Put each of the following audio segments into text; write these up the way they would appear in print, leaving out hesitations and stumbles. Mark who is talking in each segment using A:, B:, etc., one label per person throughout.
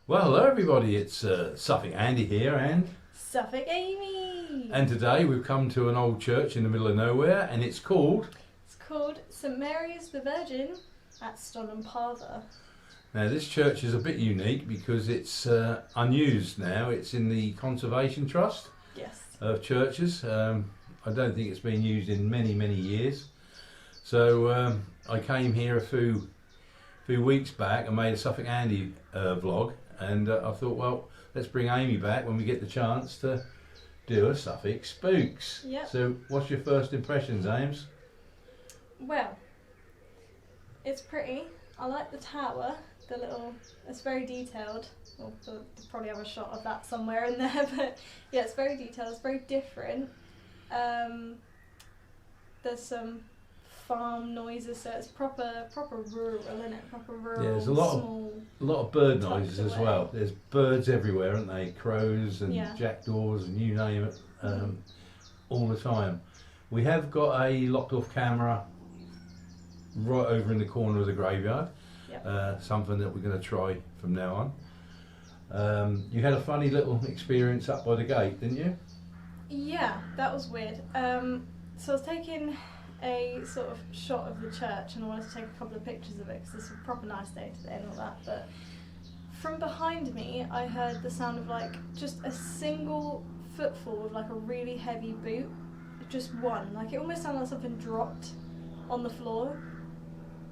A: Well, hello everybody, it's Suffolk Andy here,
B: Suffolk Amy!
A: and today we've come to an old church in the middle of nowhere, and it's called...
B: It's called St Mary's the Virgin at Stonham Parva.
A: Now this church is a bit unique because it's unused now. It's in the Conservation Trust
B: Yes.
A: of churches. I don't think it's been used in many years. So I came here a few weeks back and made a Suffolk Andy vlog, and I thought, well, let's bring Amy back when we get the chance to do a Suffolk Spooks.
B: Yep.
A: So what's your first impressions, Ames?
B: Well, it's pretty. I like the tower, it's very detailed. We'll probably have a shot of that somewhere in there, but yeah, it's very detailed, it's very different. There's some farm noises, so it's proper rural, isn't it? Proper rural.
A: Yeah, there's a lot of bird noises as well. There's birds everywhere, aren't they? Crows and jackdaws and you name it, all the time. We have got a locked off camera right over in the corner of the graveyard. Yep. Something that we're going to try from now on. You had a funny little experience up by the gate, didn't you?
B: Yeah, that was weird. So I was taking a sort of shot of the church and I wanted to take a couple of pictures of it because it's a proper nice day today and all that, but from behind me I heard the sound of like just a single footfall of like a really heavy boot, just one, like it almost sounded like something dropped on the floor,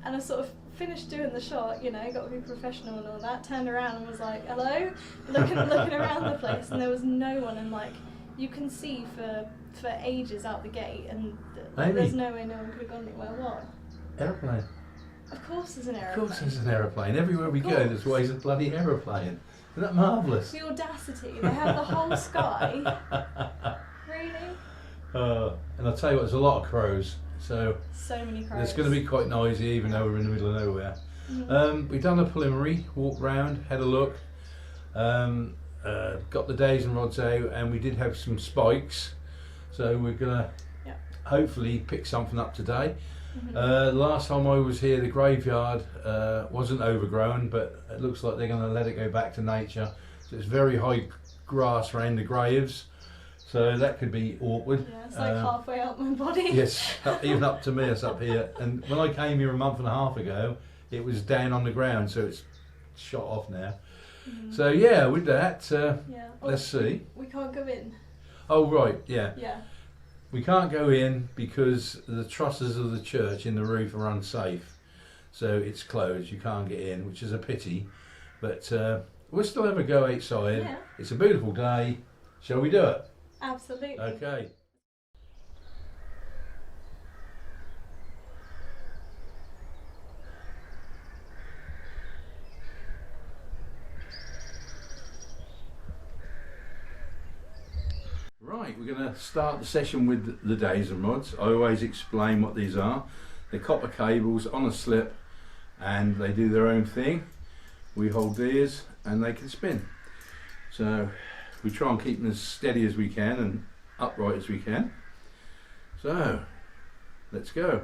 B: and I sort of finished doing the shot, you know, got to be professional and all that, turned around and was like, hello, looking around the place, and there was no one, and like you can see for ages out the gate, and there's no way no one could have gone anywhere. What?
A: Aeroplane.
B: Of course there's an aeroplane.
A: Of course there's an aeroplane. Everywhere we go there's always a bloody aeroplane. Isn't that marvellous?
B: The audacity. They have the whole sky. Really?
A: And I'll tell you what, there's a lot of crows. So
B: many crows.
A: It's going to be quite noisy even though we're in the middle of nowhere. Mm. We've done a preliminary, walked round, had a look. Got the days and rods out, and we did have some spikes. So we're going to hopefully pick something up today. Mm-hmm. Last time I was here, the graveyard wasn't overgrown, but it looks like they're going to let it go back to nature. So it's very high grass around the graves, so that could be awkward.
B: Yeah, it's like halfway up my body.
A: Yes, even up to me, it's up here. And when I came here a month and a half ago, it was down on the ground, so it's shot off now. Mm-hmm. So yeah, with that, let's see.
B: We can't go in.
A: Oh right, yeah.
B: Yeah.
A: We can't go in because the trusses of the church in the roof are unsafe, so it's closed. You can't get in, which is a pity. But we'll still have a go outside. Yeah. It's a beautiful day. Shall we do it?
B: Absolutely.
A: Okay. Right, we're going to start the session with the days and rods. I always explain what these are. They're copper cables on a slip and they do their own thing. We hold these and they can spin. So we try and keep them as steady as we can and upright as we can. So let's go.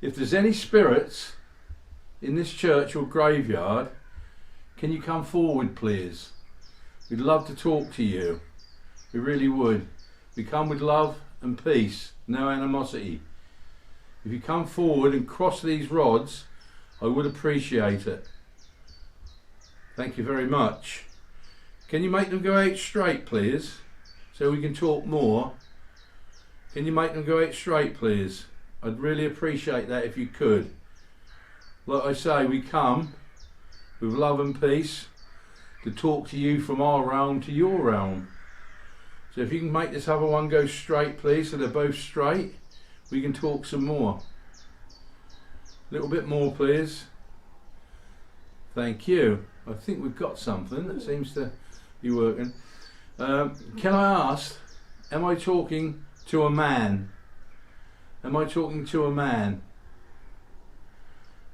A: If there's any spirits in this church or graveyard, can you come forward please? We'd love to talk to you. We really would. We come with love and peace, no animosity. If you come forward and cross these rods, I would appreciate it. Thank you very much. Can you make them go out straight, please, so we can talk more? Can you make them go out straight, please? I'd really appreciate that if you could. Like I say, we come with love and peace to talk to you from our realm to your realm. So if you can make this other one go straight please, so they're both straight, we can talk some more. A little bit more please. Thank you. I think we've got something that seems to be working. Can I ask, am I talking to a man? Am I talking to a man?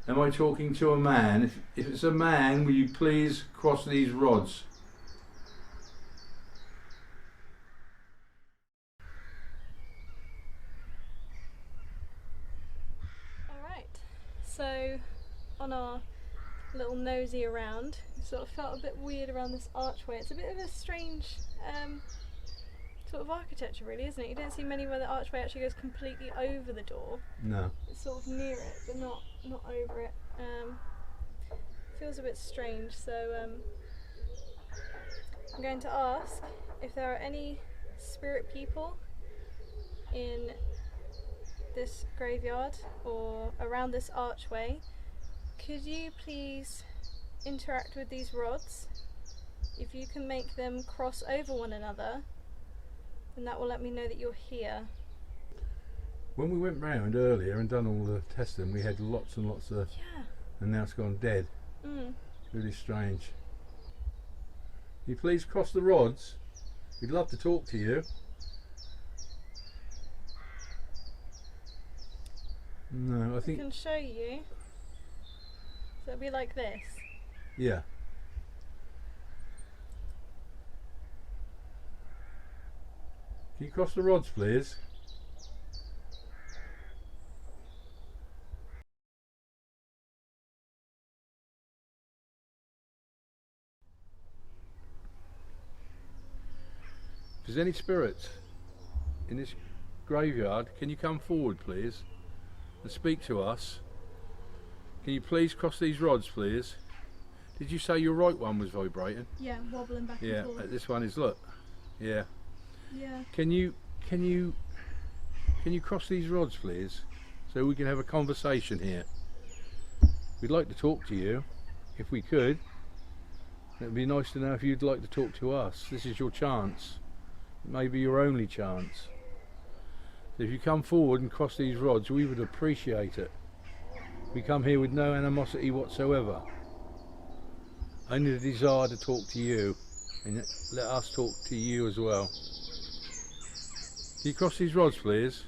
A: Am I talking to a man? If it's a man, will you please cross these rods?
B: Alright, so on our a little nosy around. Sort of felt a bit weird around this archway. It's a bit of a strange sort of architecture, really, isn't it? You don't see many where the archway actually goes completely over the door.
A: No.
B: It's sort of near it, but not over it. Feels a bit strange. So I'm going to ask if there are any spirit people in this graveyard or around this archway. Could you please interact with these rods? If you can make them cross over one another, then that will let me know that you're here.
A: When we went round earlier and done all the testing, we had lots and lots of, and now it's gone dead. It's really strange. Can you please cross the rods? We'd love to talk to you. No, I think
B: I can show you. So it'll be like this.
A: Yeah. Can you cross the rods, please? If there's any spirits in this graveyard, can you come forward, please, and speak to us? Can you please cross these rods, please? Did you say your right one was vibrating?
B: Yeah, wobbling back and forth.
A: Yeah, this one is, look. Yeah.
B: Yeah.
A: Can you cross these rods, please, so we can have a conversation here? We'd like to talk to you, if we could. It'd be nice to know if you'd like to talk to us. This is your chance. It may be your only chance. So if you come forward and cross these rods, we would appreciate it. We come here with no animosity whatsoever. Only the desire to talk to you, and let us talk to you as well. Can you cross these rods, please?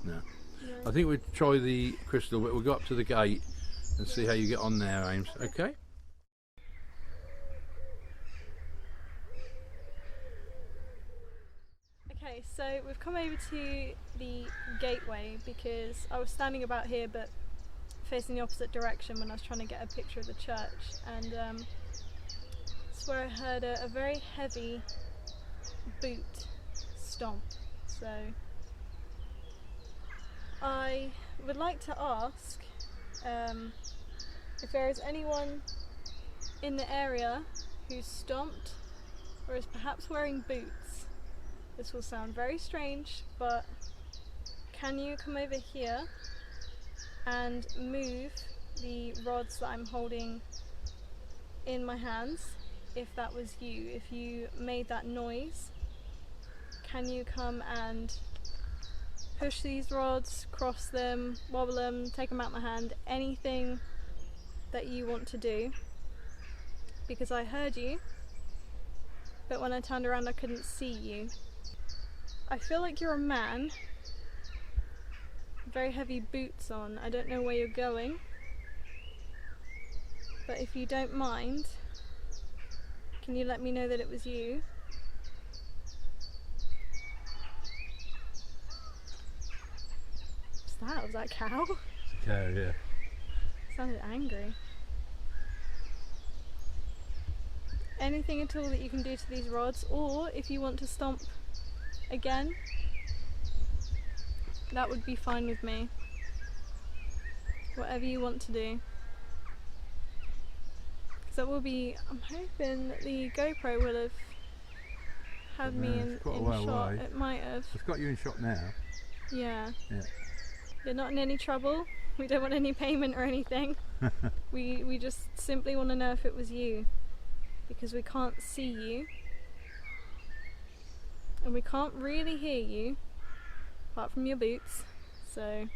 A: No. I think we'd try the crystal, but we'll go up to the gate and see how you get on there, Ames. Okay?
B: Okay, so we've come over to the gateway because I was standing about here but facing the opposite direction when I was trying to get a picture of the church, and it's where I heard a very heavy boot stomp. So I would like to ask if there is anyone in the area who's stomped or is perhaps wearing boots. This will sound very strange, but can you come over here and move the rods that I'm holding in my hands? If that was you, if you made that noise, can you come and push these rods, cross them, wobble them, take them out my hand, anything that you want to do, because I heard you, but when I turned around I couldn't see you. I feel like you're a man, very heavy boots on. I don't know where you're going, but if you don't mind, can you let me know that it was you? What's that? Was that a cow?
A: It's a cow, yeah.
B: Sounded angry. Anything at all that you can do to these rods, or if you want to stomp again, that would be fine with me. Whatever you want to do. Because that will be, I'm hoping that the GoPro will have had me in shot.
A: Away.
B: It might have.
A: It's got you in shot now.
B: Yeah.
A: Yeah.
B: You're not in any trouble. We don't want any payment or anything. We just simply want to know if it was you. Because we can't see you. And we can't really hear you. Apart from your boots. So.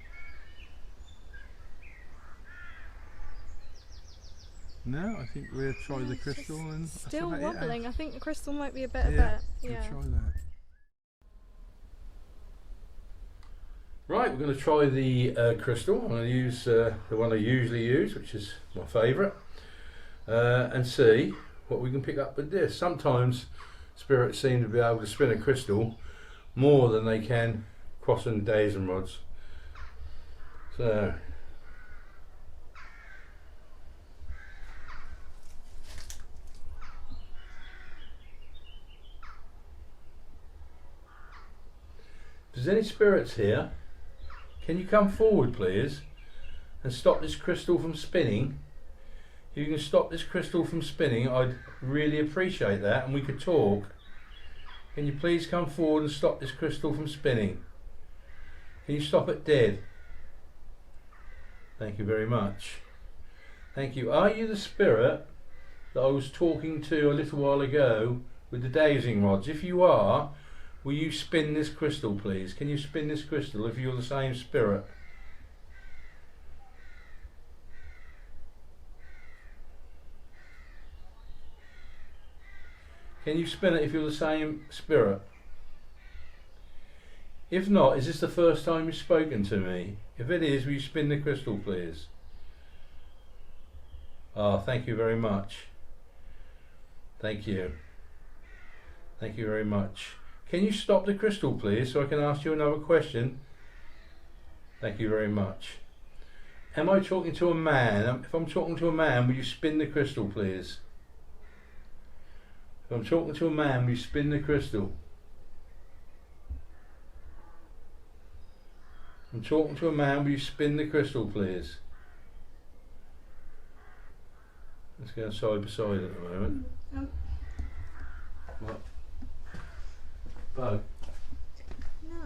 A: No, I think we'll try the crystal and
B: still
A: that's
B: wobbling.
A: it.
B: I think the crystal might be a better bet.
A: We'll
B: Yeah.
A: try that. Right, we're going to try the crystal. I'm going to use the one I usually use, which is my favourite, and see what we can pick up with this. Sometimes spirits seem to be able to spin a crystal more than they can crossing days and rods. So, if there's any spirits here, can you come forward please and stop this crystal from spinning? If you can stop this crystal from spinning, I'd really appreciate that, and we could talk. Can you please come forward and stop this crystal from spinning? Can you stop it dead? Thank you very much. Thank you. Are you the spirit that I was talking to a little while ago with the dowsing rods? If you are, will you spin this crystal please? Can you spin this crystal if you're the same spirit? Can you spin it if you're the same spirit? If not, is this the first time you've spoken to me? If it is, will you spin the crystal please? Ah, thank you very much. Thank you. Thank you very much. Can you stop the crystal please so I can ask you another question? Thank you very much. Am I talking to a man? If I'm talking to a man, will you spin the crystal please? If I'm talking to a man, will you spin the crystal? If I'm talking to a man, will you spin the crystal please? Let's go side by side at the moment. What? Bug?
B: No.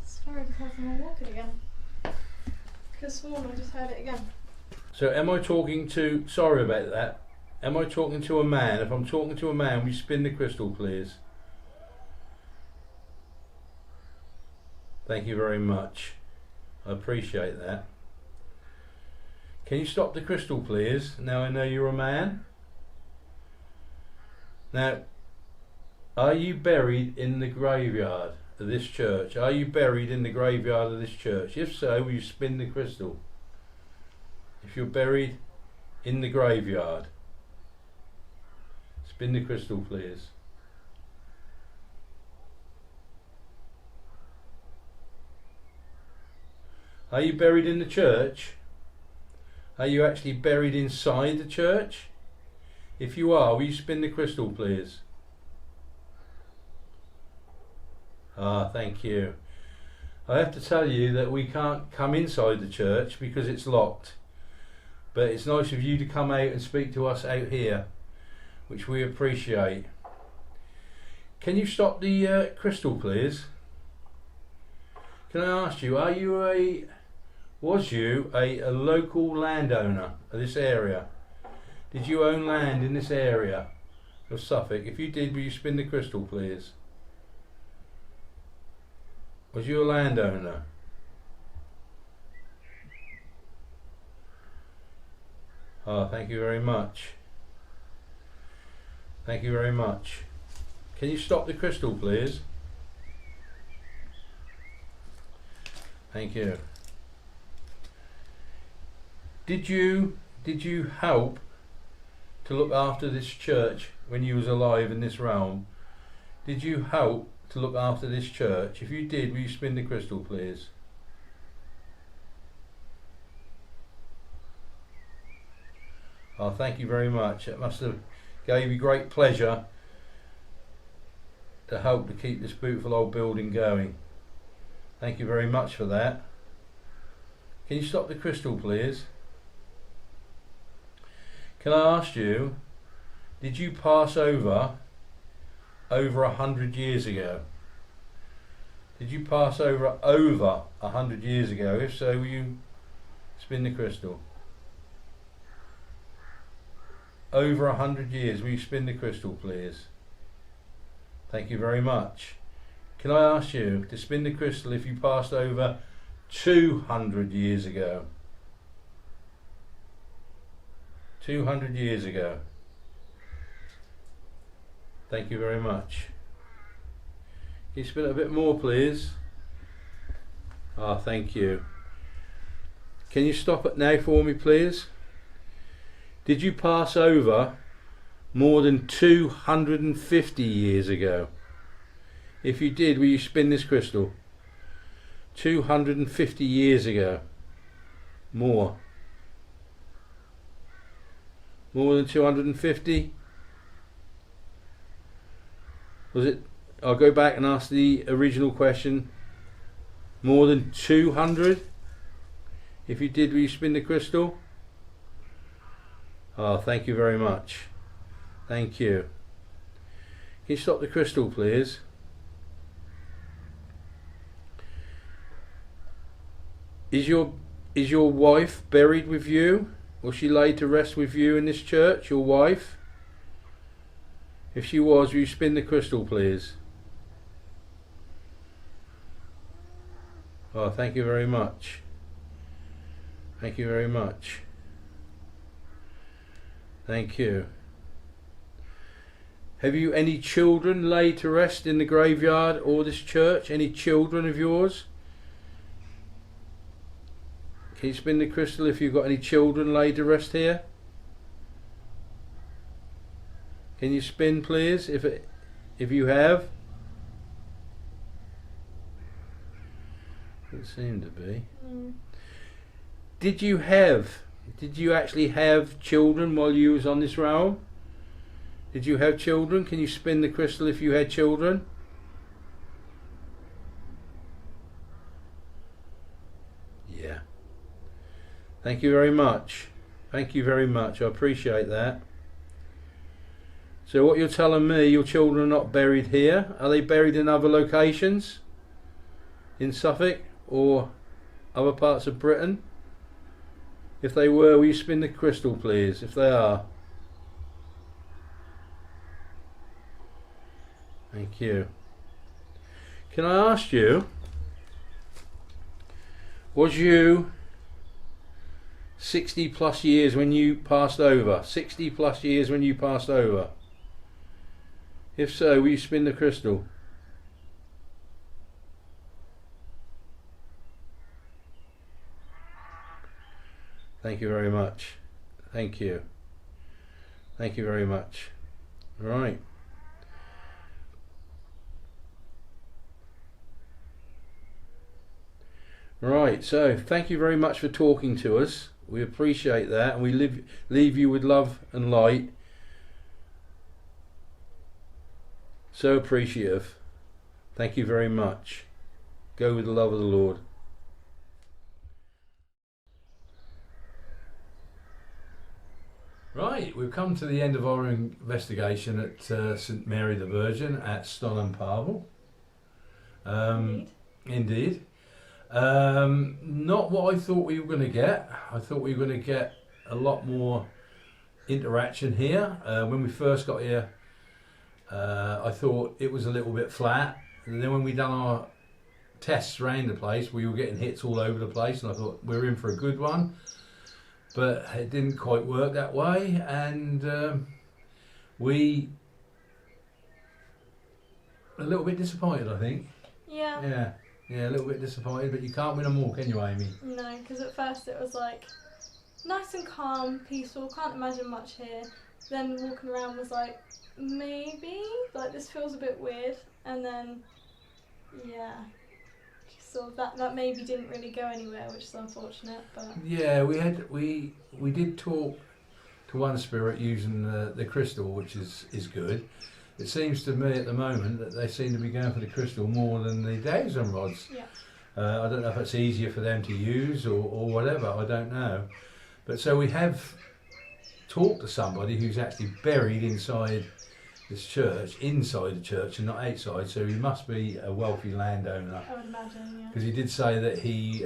B: Sorry because I'm walking again. Because this morning I just heard it again.
A: So am I talking to, sorry about that, am I talking to a man? If I'm talking to a man, will you spin the crystal please? Thank you very much. I appreciate that. Can you stop the crystal please? Now I know you're a man. Now, are you buried in the graveyard of this church? Are you buried in the graveyard of this church? If so, will you spin the crystal? If you're buried in the graveyard, spin the crystal please. Are you buried in the church? Are you actually buried inside the church? If you are, will you spin the crystal please? Ah, thank you. I have to tell you that we can't come inside the church because it's locked. But it's nice of you to come out and speak to us out here, which we appreciate. Can you stop the crystal please? Can I ask you, was you a local landowner of this area? Did you own land in this area of Suffolk? If you did, will you spin the crystal please? Was you a landowner? Ah, thank you very much. Thank you very much. Can you stop the crystal please? Thank you. Did you help to look after this church when you was alive in this realm? Did you help to look after this church? If you did, will you spin the crystal please? Oh, thank you very much. It must have gave you great pleasure to help to keep this beautiful old building going. Thank you very much for that. Can you stop the crystal please? Can I ask you, did you pass over 100 years ago? Did you pass over 100 years ago? If so, will you spin the crystal? Over 100 years, will you spin the crystal please? Thank you very much. Can I ask you to spin the crystal if you passed over 200 years ago? 200 years ago. Thank you very much. Can you spin it a bit more please? Ah, thank you. Can you stop it now for me please? Did you pass over more than 250 years ago? If you did, will you spin this crystal? 250 years ago. More. More than 250? Was it? I'll go back and ask the original question. More than 200? If you did, will you spin the crystal? Oh, thank you very much. Thank you. Can you stop the crystal, please? Is your wife buried with you? Was she laid to rest with you in this church, your wife? If she was, will you spin the crystal, please? Oh, thank you very much. Thank you very much. Thank you. Have you any children laid to rest in the graveyard or this church? Any children of yours? Can you spin the crystal if you've got any children laid to rest here? Can you spin, please, if you have? Doesn't seem to be. Did you actually have children while you was on this realm? Did you have children? Can you spin the crystal if you had children? Yeah. Thank you very much. Thank you very much. I appreciate that. So what you're telling me, your children are not buried here. Are they buried in other locations? In Suffolk or other parts of Britain? If they were, will you spin the crystal, please? If they are. Thank you. Can I ask you, was you 60 plus years when you passed over? 60 plus years when you passed over? If so, will you spin the crystal? Thank you very much. Thank you. Thank you very much. Right. Right, so thank you very much for talking to us. We appreciate that, and we leave you with love and light. So appreciative. Thank you very much. Go with the love of the Lord. Right, we've come to the end of our investigation at St Mary the Virgin at Stonham Parva. Indeed. Not what I thought we were going to get. I thought we were going to get a lot more interaction here. When we first got here, I thought it was a little bit flat. And then when we done our tests around the place, we were getting hits all over the place, and I thought we're in for a good one. But it didn't quite work that way, and we a little bit disappointed, I think.
B: Yeah.
A: Yeah, a little bit disappointed, but you can't win them all, can you, Amy?
B: No, because at first it was like nice and calm, peaceful, can't imagine much here. Then walking around was like, maybe, like this feels a bit weird, and then, yeah, sort of that maybe didn't really go anywhere, which is unfortunate, but... Yeah,
A: we did talk to one spirit using the crystal, which is good. It seems to me at the moment that they seem to be going for the crystal more than the daisy rods.
B: Yeah.
A: I don't know if it's easier for them to use or whatever, I don't know. But so we have talked to somebody who's actually buried inside this church, inside the church and not outside, so he must be a wealthy landowner.
B: I would imagine, yeah.
A: Because he did say that he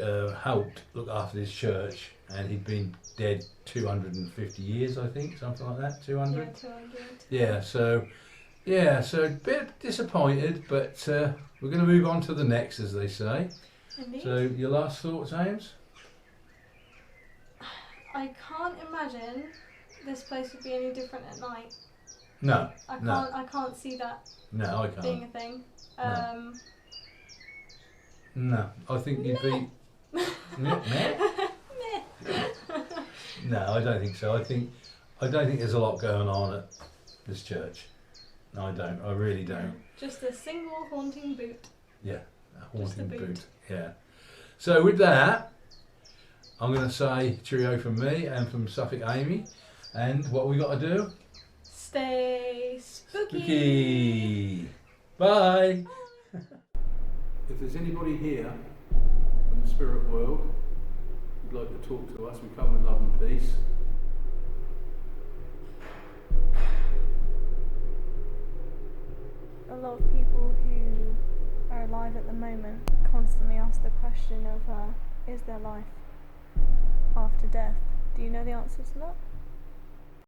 A: helped look after this church, and he'd been dead 250 years, I think, something like that, 200?
B: Yeah, 200.
A: Yeah, so a bit disappointed, but we're going to move on to the next, as they say.
B: Indeed.
A: So, your last thoughts, Ames?
B: I can't imagine this place would be any different at night.
A: No.
B: I can't see that
A: No, I can't.
B: being a thing.
A: No, I think you'd be... No, I don't think so. I don't think there's a lot going on at this church. I don't. I really don't.
B: Just a single haunting boot.
A: Yeah, a
B: Just a
A: haunting
B: boot.
A: boot. Yeah. So with that, I'm going to say cheerio from me and from Suffolk Amy. And what we got to do?
B: Stay spooky.
A: Spooky. Bye. If there's anybody here from the spirit world who'd like to talk to us, we come with love and peace.
B: A lot of people who are alive at the moment constantly ask the question of, is there life after death? Do you know the answer to that?